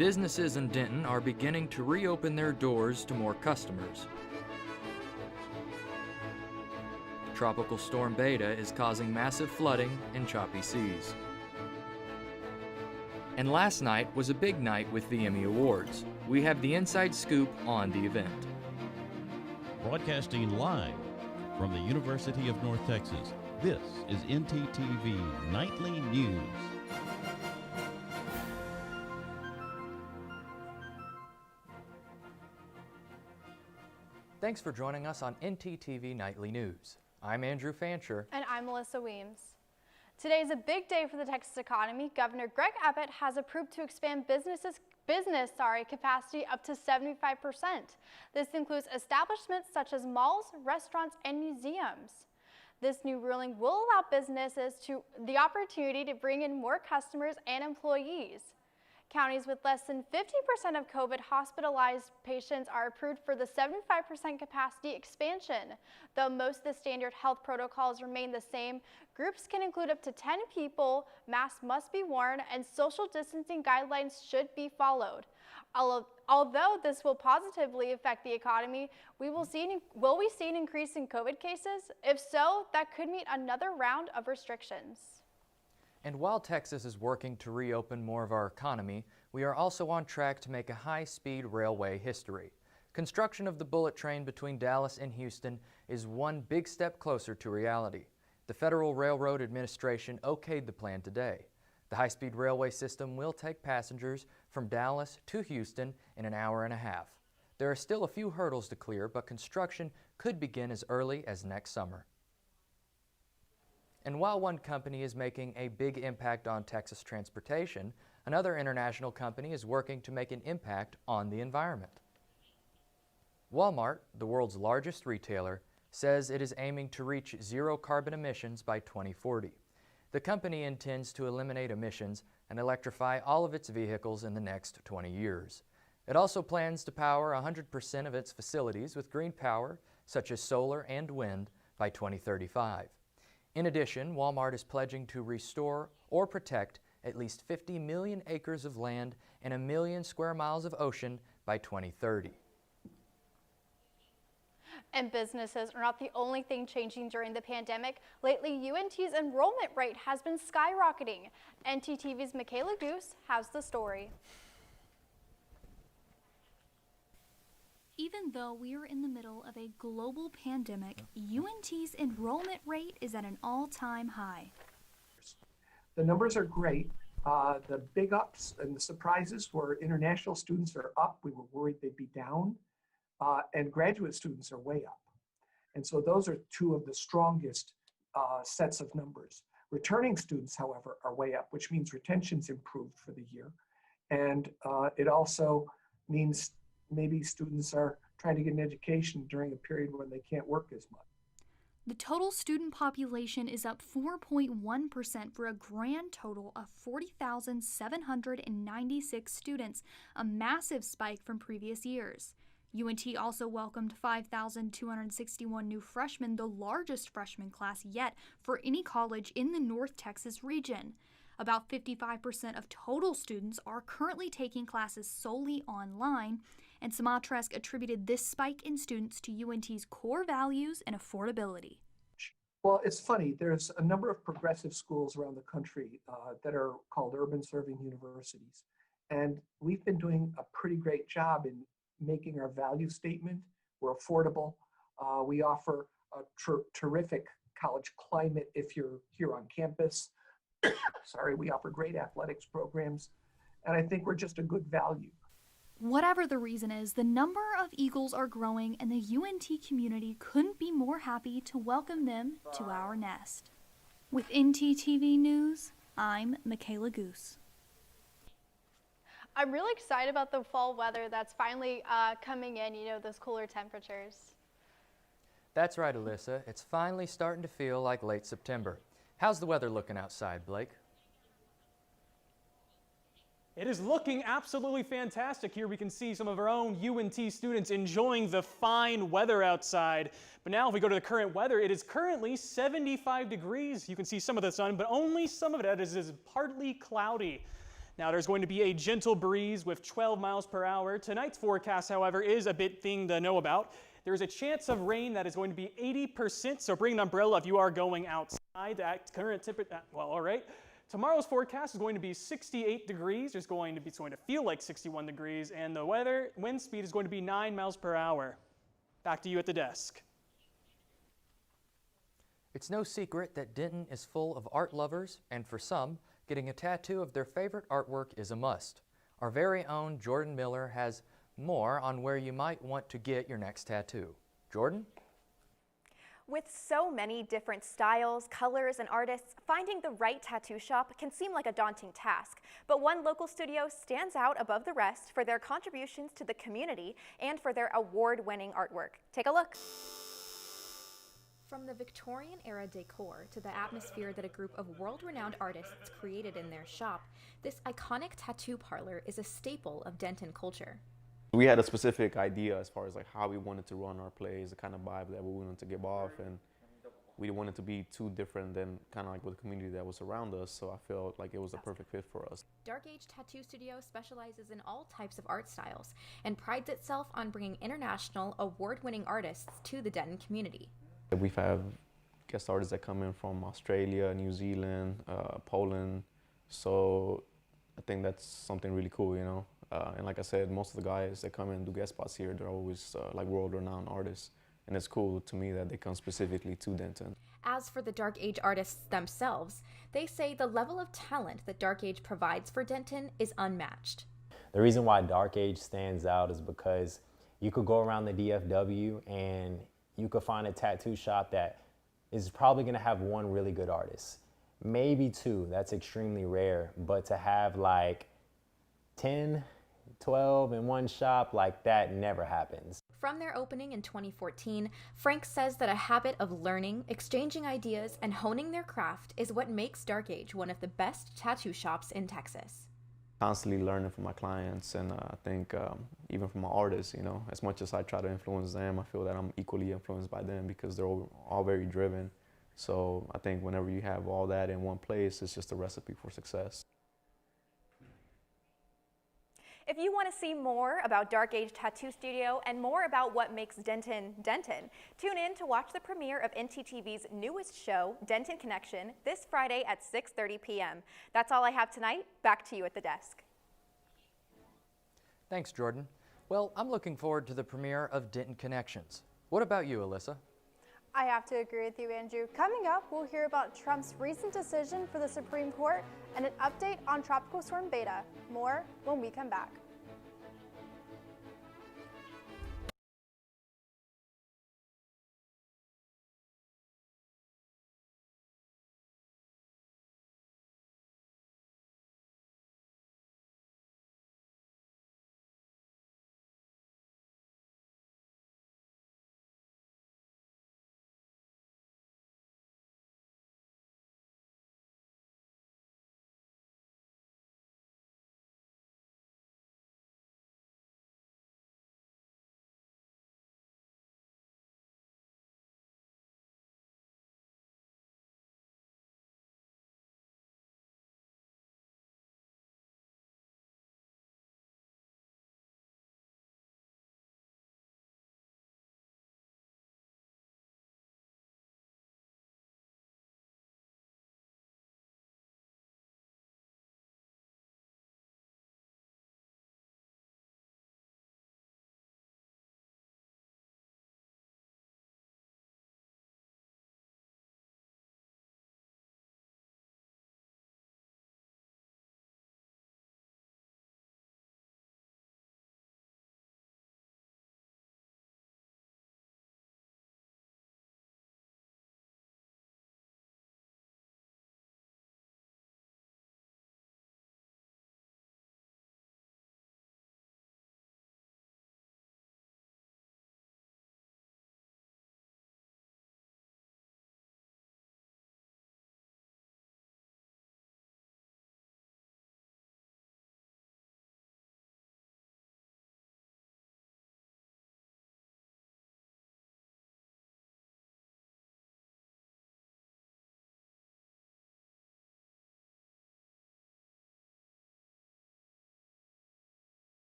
Businesses in Denton are beginning to reopen their doors to more customers. Tropical Storm Beta is causing massive flooding and choppy seas. And last night was a big night with the Emmy Awards. We have the inside scoop on the event. Broadcasting live from the University of North Texas, this is ntTV Nightly News. Thanks for joining us on ntTV Nightly News. I'm Andrew Fancher. And I'm Melissa Weems. Today is a big day for the Texas economy. Governor Greg Abbott has approved to expand business capacity up to 75%. This includes establishments such as malls, restaurants, and museums. This new ruling will allow businesses the opportunity to bring in more customers and employees. Counties with less than 50% of COVID hospitalized patients are approved for the 75% capacity expansion. Though most of the standard health protocols remain the same, groups can include up to 10 people, masks must be worn, and social distancing guidelines should be followed. Although this will positively affect the economy, will we see an increase in COVID cases? If so, that could mean another round of restrictions. And while Texas is working to reopen more of our economy, we are also on track to make a high-speed railway history. Construction of the bullet train between Dallas and Houston is one big step closer to reality. The Federal Railroad Administration okayed the plan today. The high-speed railway system will take passengers from Dallas to Houston in an hour and a half. There are still a few hurdles to clear, but construction could begin as early as next summer. And while one company is making a big impact on Texas transportation, another international company is working to make an impact on the environment. Walmart, the world's largest retailer, says it is aiming to reach zero carbon emissions by 2040. The company intends to eliminate emissions and electrify all of its vehicles in the next 20 years. It also plans to power 100% of its facilities with green power, such as solar and wind, by 2035. In addition, Walmart is pledging to restore or protect at least 50 million acres of land and 1 million square miles of ocean by 2030. And businesses are not the only thing changing during the pandemic. Lately, UNT's enrollment rate has been skyrocketing. ntTV's Michaela Goose has the story. Even though we are in the middle of a global pandemic, UNT's enrollment rate is at an all-time high. The numbers are great. The big ups and the surprises were international students are up. We were worried they'd be down. And graduate students are way up. And so those are two of the strongest sets of numbers. Returning students, however, are way up, which means retention's improved for the year. And it also means maybe students are trying to get an education during a period when they can't work as much. The total student population is up 4.1% for a grand total of 40,796 students, a massive spike from previous years. UNT also welcomed 5,261 new freshmen, the largest freshman class yet for any college in the North Texas region. About 55% of total students are currently taking classes solely online, and Samatresk attributed this spike in students to UNT's core values and affordability. Well, it's funny. There's a number of progressive schools around the country that are called urban serving universities. And we've been doing a pretty great job in making our value statement. We're affordable. We offer a terrific college climate if you're here on campus. We offer great athletics programs. And I think we're just a good value. Whatever the reason is, the number of Eagles are growing, and the UNT community couldn't be more happy to welcome them to our nest. With ntTV News, I'm Michaela Goose. I'm really excited about the fall weather that's finally coming in, those cooler temperatures. That's right, Alyssa. It's finally starting to feel like late September. How's the weather looking outside, Blake? It is looking absolutely fantastic here. We can see some of our own UNT students enjoying the fine weather outside. But now if we go to the current weather, it is currently 75 degrees. You can see some of the sun, but only some of it is partly cloudy. Now there's going to be a gentle breeze with 12 miles per hour. Tonight's forecast, however, is a bit thing to know about. There's a chance of rain that is going to be 80%, so bring an umbrella if you are going outside at current temperature. Well, all right. Tomorrow's forecast is going to be 68 degrees. It's going to feel like 61 degrees, and the wind speed is going to be 9 miles per hour. Back to you at the desk. It's no secret that Denton is full of art lovers, and for some, getting a tattoo of their favorite artwork is a must. Our very own Jordan Miller has more on where you might want to get your next tattoo. Jordan? With so many different styles, colors, and artists, finding the right tattoo shop can seem like a daunting task. But one local studio stands out above the rest for their contributions to the community and for their award-winning artwork. Take a look. From the Victorian-era decor to the atmosphere that a group of world-renowned artists created in their shop, this iconic tattoo parlor is a staple of Denton culture. We had a specific idea as far as like how we wanted to run our plays, the kind of vibe that we wanted to give off, and we didn't want it to be too different than kind of like with the community that was around us, so I felt like it was the perfect fit for us. Dark Age Tattoo Studio specializes in all types of art styles and prides itself on bringing international, award-winning artists to the Denton community. We've had guest artists that come in from Australia, New Zealand, Poland, so I think that's something really cool, you know. And like I said, most of the guys that come in and do guest spots here, they're always like world-renowned artists. And it's cool to me that they come specifically to Denton. As for the Dark Age artists themselves, they say the level of talent that Dark Age provides for Denton is unmatched. The reason why Dark Age stands out is because you could go around the DFW and you could find a tattoo shop that is probably gonna have one really good artist. Maybe two, that's extremely rare, but to have like 10, 12 in one shop, like that never happens. From their opening in 2014, Frank says that a habit of learning, exchanging ideas, and honing their craft is what makes Dark Age one of the best tattoo shops in Texas. Constantly learning from my clients, and I think even from my artists, you know, as much as I try to influence them, I feel that I'm equally influenced by them because they're all very driven. So I think whenever you have all that in one place, it's just a recipe for success. If you want to see more about Dark Age Tattoo Studio and more about what makes Denton, Denton, tune in to watch the premiere of ntTV's newest show, Denton Connection, this Friday at 6:30 p.m. That's all I have tonight. Back to you at the desk. Thanks, Jordan. Well, I'm looking forward to the premiere of Denton Connections. What about you, Alyssa? I have to agree with you, Andrew. Coming up, we'll hear about Trump's recent decision for the Supreme Court and an update on Tropical Storm Beta. More when we come back.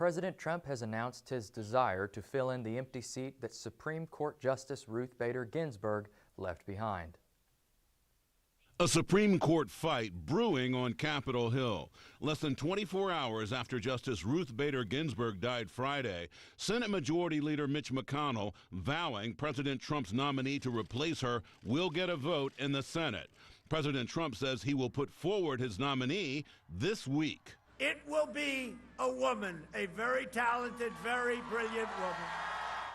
President Trump has announced his desire to fill in the empty seat that Supreme Court Justice Ruth Bader Ginsburg left behind. A Supreme Court fight brewing on Capitol Hill. Less than 24 hours after Justice Ruth Bader Ginsburg died Friday, Senate Majority Leader Mitch McConnell vowing President Trump's nominee to replace her will get a vote in the Senate. President Trump says he will put forward his nominee this week. It will be a woman, a very talented, very brilliant woman.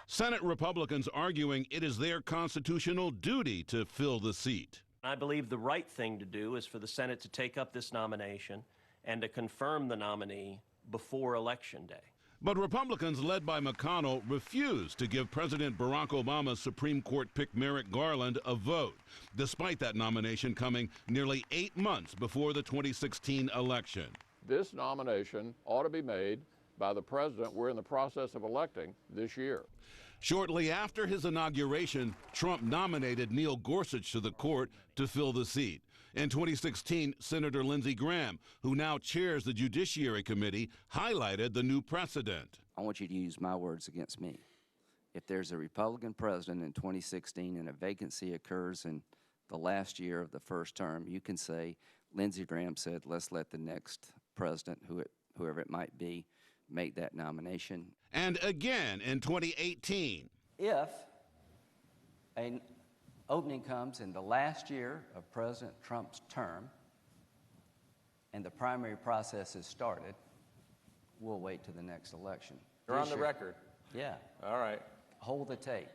Senate Republicans arguing it is their constitutional duty to fill the seat. I believe the right thing to do is for the Senate to take up this nomination and to confirm the nominee before Election Day. But Republicans led by McConnell refused to give President Barack Obama's Supreme Court pick Merrick Garland a vote, despite that nomination coming nearly 8 months before the 2016 election. This nomination ought to be made by the president we're in the process of electing this year. Shortly after his inauguration, Trump nominated Neil Gorsuch to the court to fill the seat. In 2016, Senator Lindsey Graham, who now chairs the Judiciary Committee, highlighted the new precedent. I want you to use my words against me. If there's a Republican president in 2016 and a vacancy occurs in the last year of the first term, you can say, Lindsey Graham said, let's let the next president, whoever it might be, make that nomination. And again in 2018. If an opening comes in the last year of President Trump's term and the primary process is started, we'll wait to the next election. You're on the record. Yeah. All right. Hold the tape.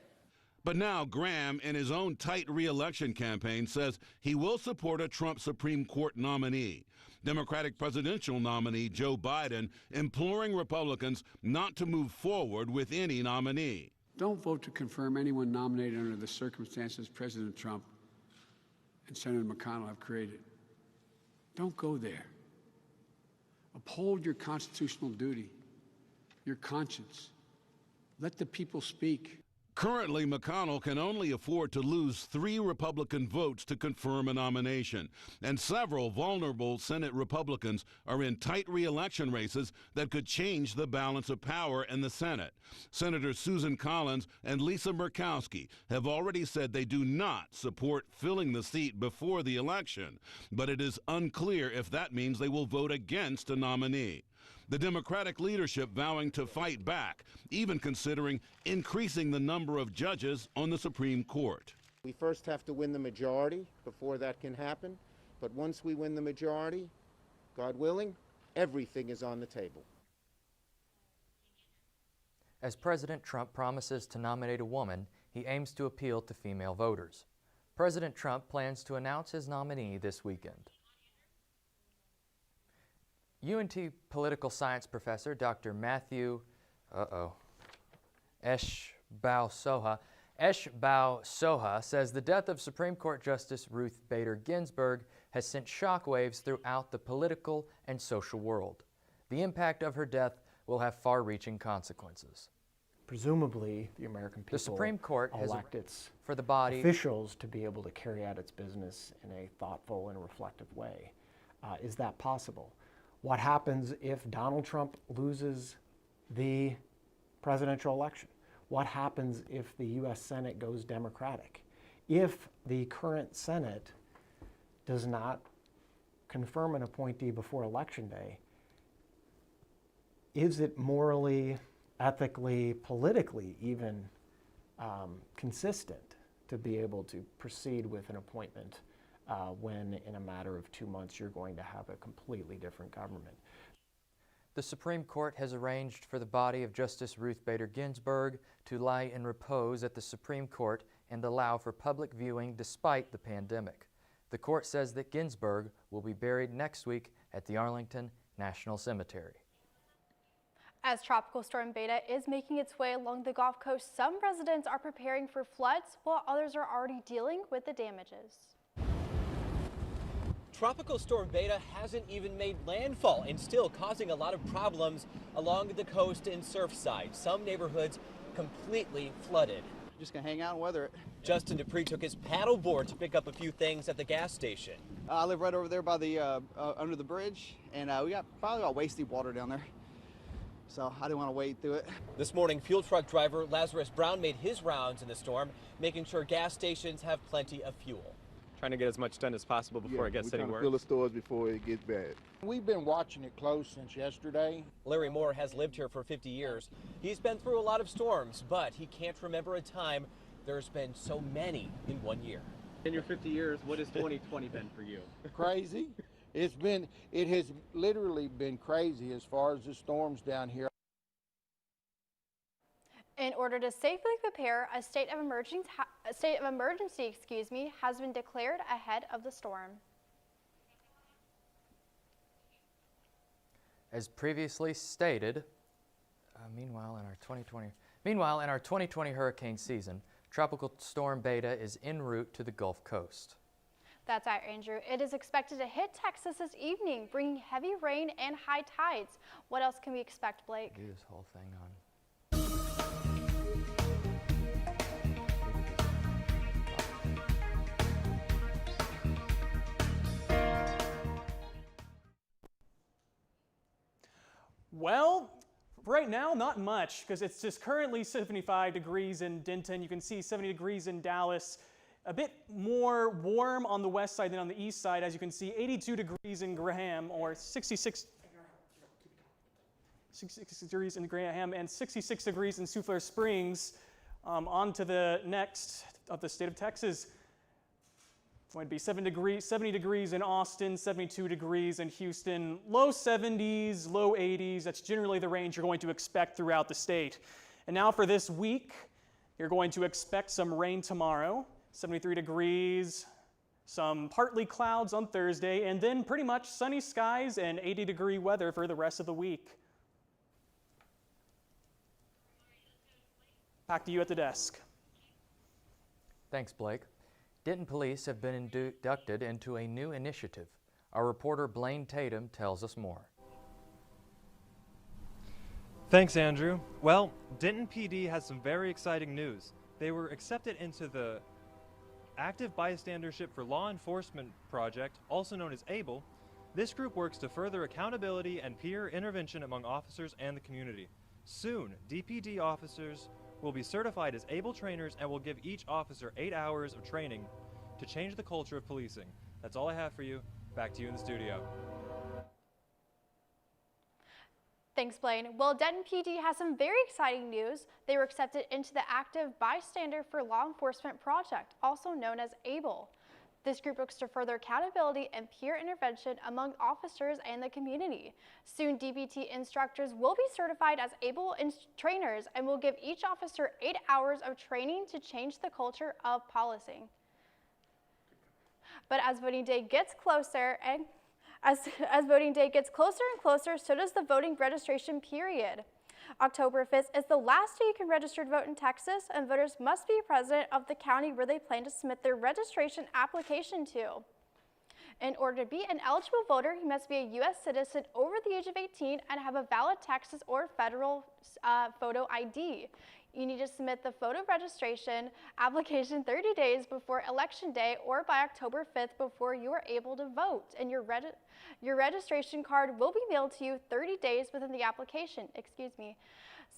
But now Graham, in his own tight re-election campaign, says he will support a Trump Supreme Court nominee. Democratic presidential nominee Joe Biden imploring Republicans not to move forward with any nominee. Don't vote to confirm anyone nominated under the circumstances President Trump and Senator McConnell have created. Don't go there. Uphold your constitutional duty, your conscience. Let the people speak. Currently, McConnell can only afford to lose 3 Republican votes to confirm a nomination, and several vulnerable Senate Republicans are in tight re-election races that could change the balance of power in the Senate. Senators Susan Collins and Lisa Murkowski have already said they do not support filling the seat before the election, but it is unclear if that means they will vote against a nominee. The Democratic leadership vowing to fight back, even considering increasing the number of judges on the Supreme Court. We first have to win the majority before that can happen, but once we win the majority, God willing, everything is on the table. As President Trump promises to nominate a woman, he aims to appeal to female voters. President Trump plans to announce his nominee this weekend. UNT political science professor Dr. Matthew Eshbao-Soha says the death of Supreme Court Justice Ruth Bader Ginsburg has sent shockwaves throughout the political and social world. The impact of her death will have far-reaching consequences. Presumably, the American people the Supreme Court elect its for the body officials to be able to carry out its business in a thoughtful and reflective way. Is that possible? What happens if Donald Trump loses the presidential election? What happens if the U.S. Senate goes Democratic? If the current Senate does not confirm an appointee before Election Day, is it morally, ethically, politically even consistent to be able to proceed with an appointment when in a matter of 2 months you're going to have a completely different government? The Supreme Court has arranged for the body of Justice Ruth Bader Ginsburg to lie in repose at the Supreme Court and allow for public viewing despite the pandemic. The court says that Ginsburg will be buried next week at the Arlington National Cemetery. As Tropical Storm Beta is making its way along the Gulf Coast, some residents are preparing for floods while others are already dealing with the damages. Tropical Storm Beta hasn't even made landfall and still causing a lot of problems along the coast and Surfside. Some neighborhoods completely flooded. Just gonna hang out and weather it. Justin Dupree took his paddleboard to pick up a few things at the gas station. I live right over there by the under the bridge, and we got probably about waist deep water down there. so I didn't want to wade through it. This morning, fuel truck driver Lazarus Brown made his rounds in the storm, making sure gas stations have plenty of fuel. Trying to get as much done as possible before it gets any worse. Fill the stores before it gets bad. We've been watching it close since yesterday. Larry Moore has lived here for 50 years. He's been through a lot of storms, but he can't remember a time there's been so many in 1 year. In your 50 years, what has 2020 been for you? Crazy. It has literally been crazy as far as the storms down here. In order to safely prepare, a state of emergency, has been declared ahead of the storm. As previously stated, meanwhile in our 2020 hurricane season, Tropical Storm Beta is en route to the Gulf Coast. That's right, Andrew. It is expected to hit Texas this evening, bringing heavy rain and high tides. What else can we expect, Blake? Do this whole thing on. Well, right now, not much, because it's just currently 75 degrees in Denton. You can see 70 degrees in Dallas. A bit more warm on the west side than on the east side. As you can see, 82 degrees in Graham, or 66 degrees in Graham, and 66 degrees in Sioux Falls Springs. On to the next of the state of Texas. It's going to be 70 degrees in Austin, 72 degrees in Houston, low 70s, low 80s. That's generally the range you're going to expect throughout the state. And now for this week, you're going to expect some rain tomorrow, 73 degrees, some partly clouds on Thursday, and then pretty much sunny skies and 80-degree weather for the rest of the week. Back to you at the desk. Thanks, Blake. Denton police have been inducted into a new initiative. Our reporter Blaine Tatum tells us more. Thanks, Andrew. Well, Denton PD has some very exciting news. They were accepted into the Active Bystandership for Law Enforcement project, also known as ABLE. This group works to further accountability and peer intervention among officers and the community. Soon, DPD officers will be certified as ABLE trainers and will give each officer 8 hours of training to change the culture of policing. That's all I have for you. Back to you in the studio. Thanks, Blaine. Well, Denton PD has some very exciting news. They were accepted into the Active Bystander for Law Enforcement project, also known as ABLE. This group looks to further accountability and peer intervention among officers and the community. Soon, DPT instructors will be certified as ABLE trainers and will give each officer 8 hours of training to change the culture of policing. But as voting day gets closer, as voting day gets closer and closer, so does the voting registration period. October 5th is the last day you can register to vote in Texas, and voters must be a resident of the county where they plan to submit their registration application to. In order to be an eligible voter, you must be a U.S. citizen over the age of 18 and have a valid Texas or federal photo ID. You need to submit the photo registration application 30 days before Election Day or by October 5th before you are able to vote. And your registration card will be mailed to you 30 days within the application,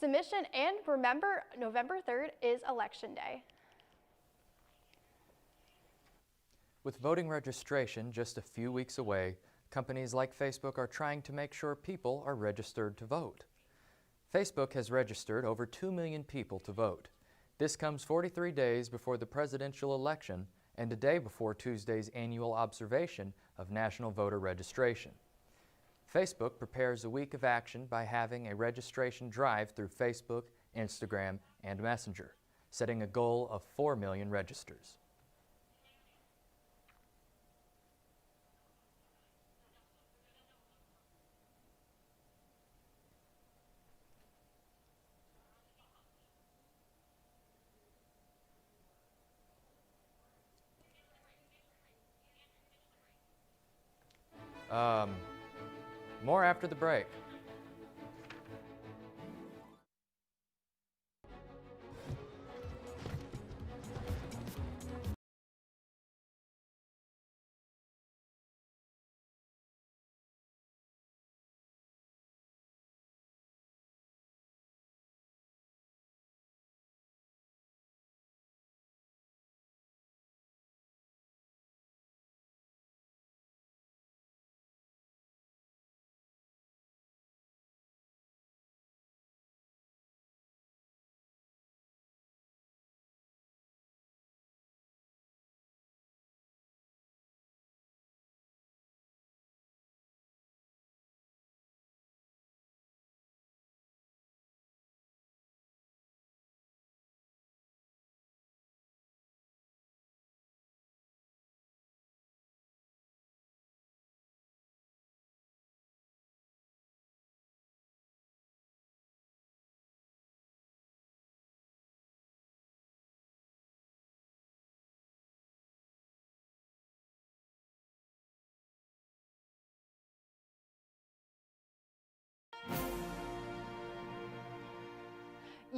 submission. And remember, November 3rd is Election Day. With voting registration just a few weeks away, companies like Facebook are trying to make sure people are registered to vote. Facebook has registered over 2 million people to vote. This comes 43 days before the presidential election and a day before Tuesday's annual observation of national voter registration. Facebook prepares a week of action by having a registration drive through Facebook, Instagram, and Messenger, setting a goal of 4 million registers. More after the break.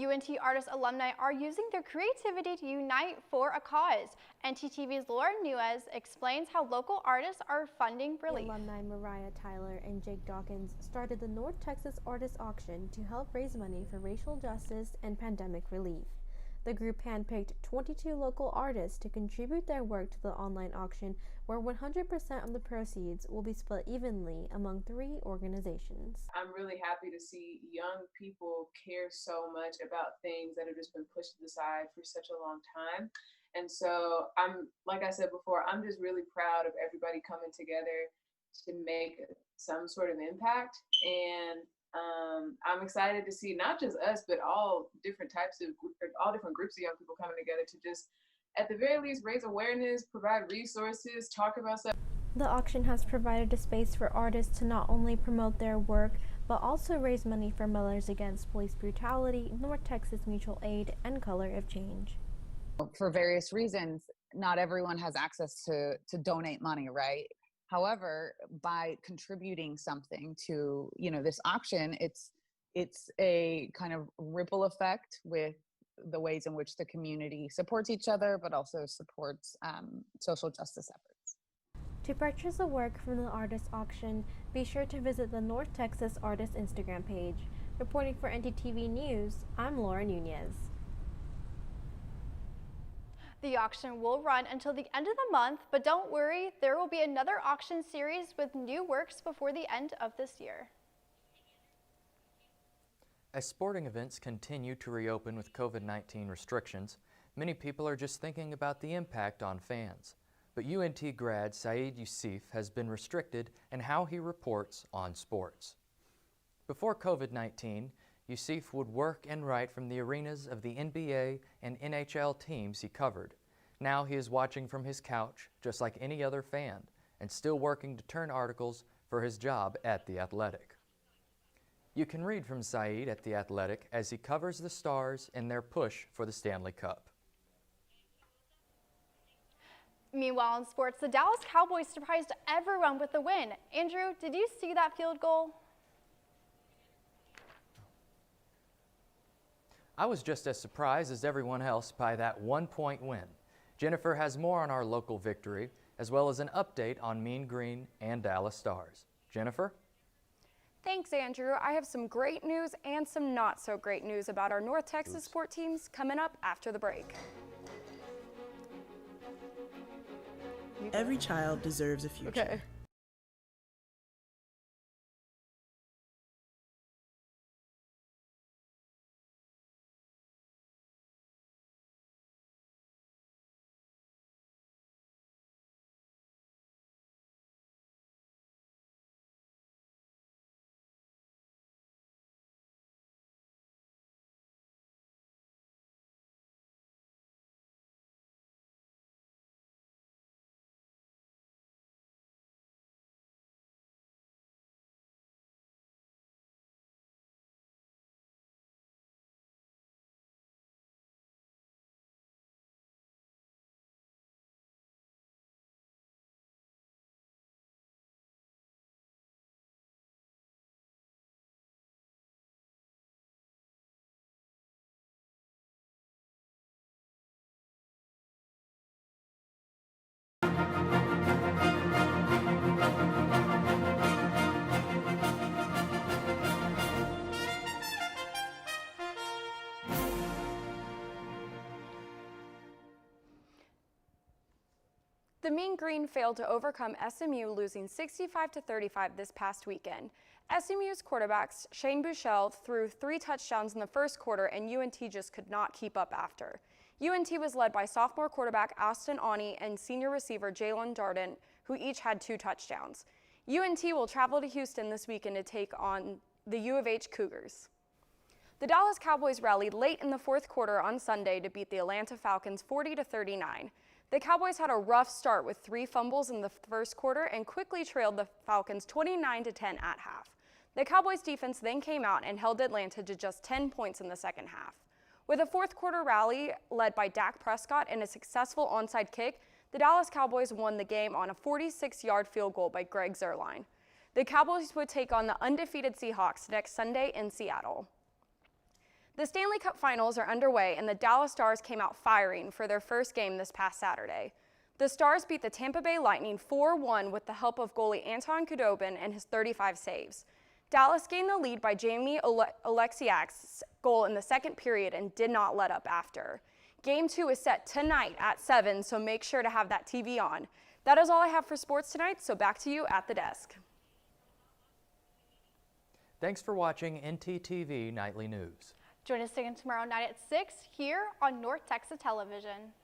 UNT artist alumni are using their creativity to unite for a cause. ntTV's Laura Nuez explains how local artists are funding relief. Alumni Mariah Tyler and Jake Dawkins started the North Texas Artist Auction to help raise money for racial justice and pandemic relief. The group handpicked 22 local artists to contribute their work to the online auction, where 100% of the proceeds will be split evenly among 3 organizations. I'm really happy to see young people care so much about things that have just been pushed to the side for such a long time. And so like I said before, I'm just really proud of everybody coming together to make some sort of impact. And I'm excited to see not just us, but all different groups of young people coming together to just, at the very least, raise awareness, provide resources, talk about stuff. The auction has provided a space for artists to not only promote their work, but also raise money for Mothers Against Police Brutality, North Texas Mutual Aid, and Color of Change. For various reasons, not everyone has access to donate money, right? However, by contributing something to, this auction, it's a kind of ripple effect with the ways in which the community supports each other, but also supports social justice efforts. To purchase the work from the artist auction, be sure to visit the North Texas Artist Instagram page. Reporting for ntTV News, I'm Laura Nunez. The auction will run until the end of the month, but don't worry, there will be another auction series with new works before the end of this year. As sporting events continue to reopen with COVID-19 restrictions, many people are just thinking about the impact on fans. But UNT grad Saeed Youssef has been restricted in how he reports on sports. Before COVID-19, Youssef would work and write from the arenas of the NBA and NHL teams he covered. Now he is watching from his couch, just like any other fan, and still working to turn articles for his job at The Athletic. You can read from Saeed at The Athletic as he covers the Stars in their push for the Stanley Cup. Meanwhile in sports, the Dallas Cowboys surprised everyone with the win. Andrew, did you see that field goal? I was just as surprised as everyone else by that 1-point win. Jennifer has more on our local victory, as well as an update on Mean Green and Dallas Stars. Jennifer? Thanks, Andrew. I have some great news and some not so great news about our North Texas sport teams coming up after the break. Every child deserves a future. Okay. The Mean Green failed to overcome SMU, losing 65-35 this past weekend. SMU's quarterbacks Shane Buechele threw 3 touchdowns in the first quarter, and UNT just could not keep up after. UNT was led by sophomore quarterback Austin Awney and senior receiver Jalen Darden, who each had 2 touchdowns. UNT will travel to Houston this weekend to take on the U of H Cougars. The Dallas Cowboys rallied late in the fourth quarter on Sunday to beat the Atlanta Falcons 40-39. The Cowboys had a rough start with 3 fumbles in the first quarter and quickly trailed the Falcons 29-10 at half. The Cowboys defense then came out and held Atlanta to just 10 points in the second half. With a fourth quarter rally led by Dak Prescott and a successful onside kick, the Dallas Cowboys won the game on a 46-yard field goal by Greg Zuerlein. The Cowboys would take on the undefeated Seahawks next Sunday in Seattle. The Stanley Cup Finals are underway, and the Dallas Stars came out firing for their first game this past Saturday. The Stars beat the Tampa Bay Lightning 4-1 with the help of goalie Anton Khudobin and his 35 saves. Dallas gained the lead by Jamie Oleksiak's goal in the second period and did not let up after. Game 2 is set tonight at 7, so make sure to have that TV on. That is all I have for sports tonight, so back to you at the desk. Thanks for watching ntTV Nightly News. Join us again tomorrow night at 6 here on North Texas Television.